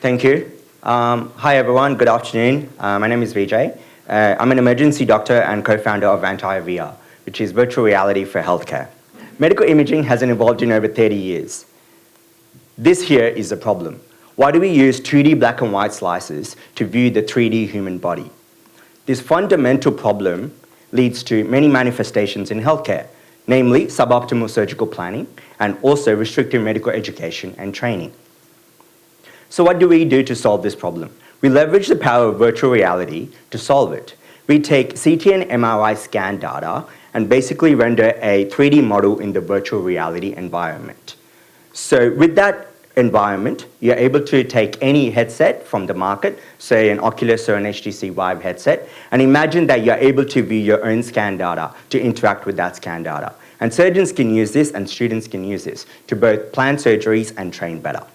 Thank you. Hi everyone, good afternoon. My name is Vijay. I'm an emergency doctor and co-founder of Vantari VR, which is virtual reality for healthcare. Medical imaging hasn't evolved in over 30 years. This here is the problem. Why do we use 2D black and white slices to view the 3D human body? This fundamental problem leads to many manifestations in healthcare, namely suboptimal surgical planning and also restrictive medical education and training. So what do we do to solve this problem? We leverage the power of virtual reality to solve it. We take CT and MRI scan data and basically render a 3D model in the virtual reality environment. So with that environment, you're able to take any headset from the market, say an Oculus or an HTC Vive headset, and imagine that you're able to view your own scan data to interact with that scan data. And surgeons can use this and students can use this to both plan surgeries and train better.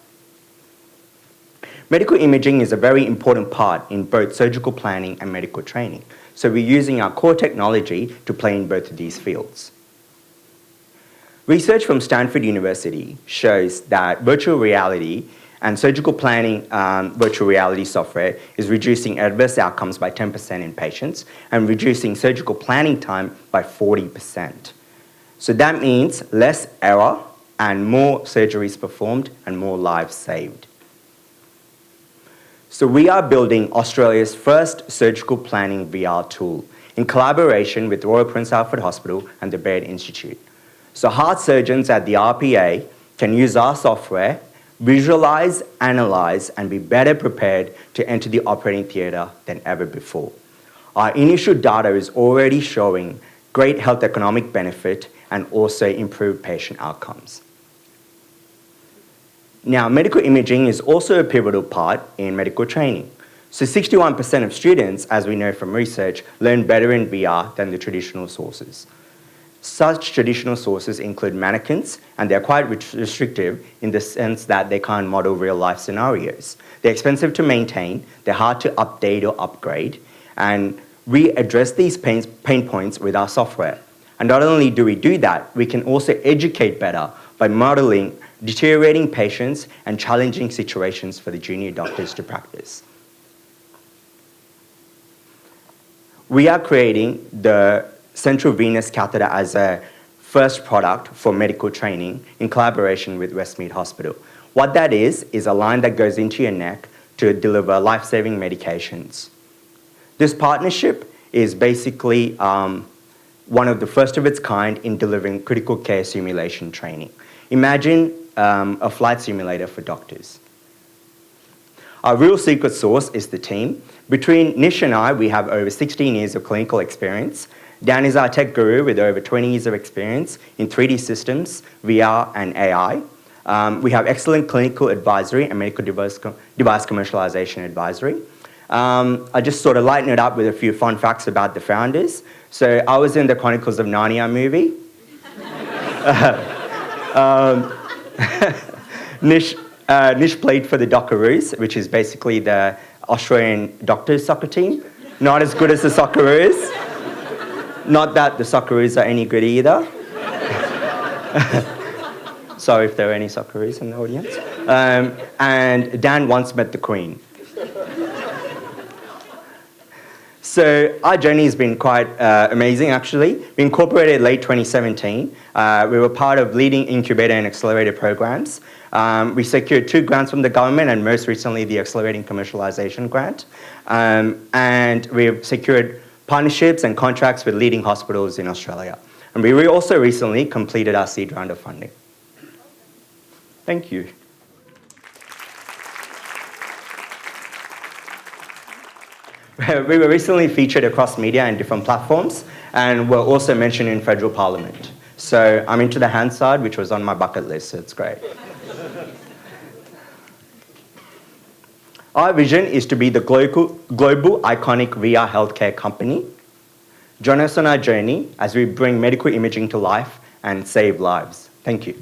Medical imaging is a very important part in both surgical planning and medical training. So we're using our core technology to play in both of these fields. Research from Stanford University shows that virtual reality and surgical planning virtual reality software is reducing adverse outcomes by 10% in patients and reducing surgical planning time by 40%. So that means less error and more surgeries performed and more lives saved. So we are building Australia's first surgical planning VR tool in collaboration with Royal Prince Alfred Hospital and the Baird Institute. So heart surgeons at the RPA can use our software, visualize, analyze, and be better prepared to enter the operating theatre than ever before. Our initial data is already showing great health economic benefit and also improved patient outcomes. Now, medical imaging is also a pivotal part in medical training. So 61% of students, as we know from research, learn better in VR than the traditional sources. Such traditional sources include mannequins, and they're quite restrictive in the sense that they can't model real-life scenarios. They're expensive to maintain, they're hard to update or upgrade, and we address these pain points with our software. And not only do we do that, we can also educate better by modeling deteriorating patients and challenging situations for the junior doctors to practice. We are creating the central venous catheter as a first product for medical training in collaboration with Westmead Hospital. What that is a line that goes into your neck to deliver life-saving medications. This partnership is basically one of the first of its kind in delivering critical care simulation training. Imagine a flight simulator for doctors. Our real secret sauce is the team. Between Nish and I, we have over 16 years of clinical experience. Dan is our tech guru with over 20 years of experience in 3D systems, VR, and AI. We have excellent clinical advisory and medical device commercialization advisory. I just sort of lighten it up with a few fun facts about the founders. So I was in the Chronicles of Narnia movie. Nish played for the Dockeroos, which is basically the Australian doctors soccer team. Not as good as the Socceroos. Not that the Socceroos are any good either. Sorry if there are any Socceroos in the audience. And Dan once met the Queen. So our journey has been quite amazing, actually. We incorporated late 2017. We were part of leading incubator and accelerator programs. We secured 2 grants from the government and most recently the Accelerating Commercialization Grant. And we've secured partnerships and contracts with leading hospitals in Australia. And we also recently completed our seed round of funding. Thank you. We were recently featured across media and different platforms, and we're also mentioned in federal parliament. So I'm into the hand side, which was on my bucket list, so it's great. Our vision is to be the global iconic VR healthcare company. Join us on our journey as we bring medical imaging to life and save lives. Thank you.